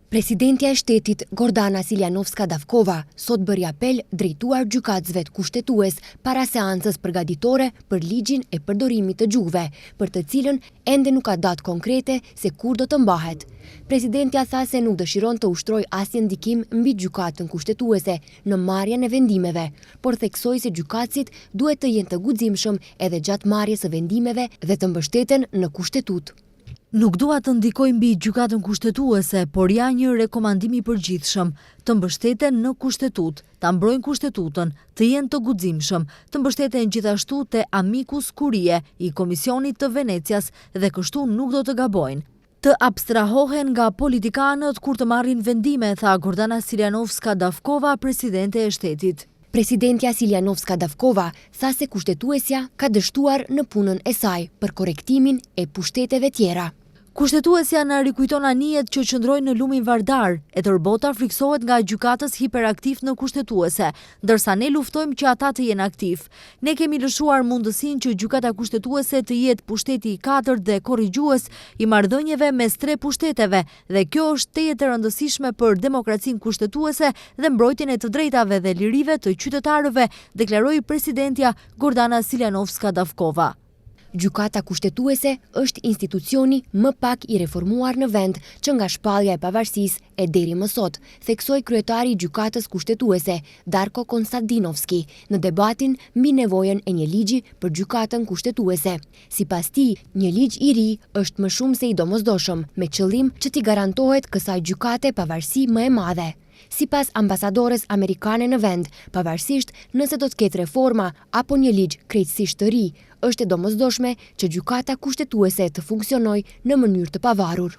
Presidentja e shtetit Gordana Siljanovska-Davkova sot bëri apel drejtuar gjykatësve të kushtetues para seancës përgatitore për ligjin e përdorimit të gjuhëve, për të cilën ende nuk ka datë konkrete se kur do të mbahet. Presidentja tha se nuk dëshiron të ushtrojë asnjë ndikim mbi gjykatën kushtetuese në marrjen e vendimeve, por theksoi se gjykatësit duhet të jenë të guximshëm edhe gjatë marrjes së vendimeve dhe të mbështeten në kushtetut. Nuk dua të ndikoj mbi gjykatën kushtetuese, por ja një rekomandim i përgjithshëm, të mbështeten në kushtetut, ta mbrojnë kushtetutën, të jenë të guximshëm, të mbështeten gjithashtu te Amicus Curiae i Komisionit të Venecias dhe kështu nuk do të gabojnë. Të abstrahohen nga politikanët kur të marrin vendime, tha Gordana Siljanovska-Davkova, presidente e shtetit. Presidentja Siljanovska-Davkova tha se kushtetuesja ka dështuar në punën e saj për korektimin e pushteteve tjera. Kushtetuesja na rikujton anijet që qëndrojnë në lumin Vardar, e tërbota friksohet nga gjykatës hiperaktiv në kushtetuese, ndërsa ne luftojmë që ata të jenë aktiv. Ne kemi lëshuar mundësinë që gjykata kushtetuese të jetë pushteti i 4 dhe korrigjues i marrëdhënieve mes 3 pushteteve, dhe kjo është tejet e rëndësishme për demokracinë kushtetuese dhe mbrojtjen e të drejtave dhe lirive të qytetarëve, deklaroi presidentja Gordana Siljanovska-Davkova. Gjykata kushtetuese është institucioni më pak i reformuar në vend që nga shpallja e pavarësisë e deri më sot, theksoi kryetari i gjykatës kushtetuese, Darko Konstantinovski, në debatin mbi nevojën e një ligji për gjykatën kushtetuese. Sipas tij, një ligj i ri është më shumë se i domosdoshëm, me qëllim që t'i garantohet kësaj gjykate pavarësi më e madhe. Sipas ambasadores amerikane në vend, pavarësisht nëse do të ketë reforma apo një ligj krejtësisht të ri, është e domosdoshme që gjykata kushtetuese të funksionojë në mënyrë të pavarur.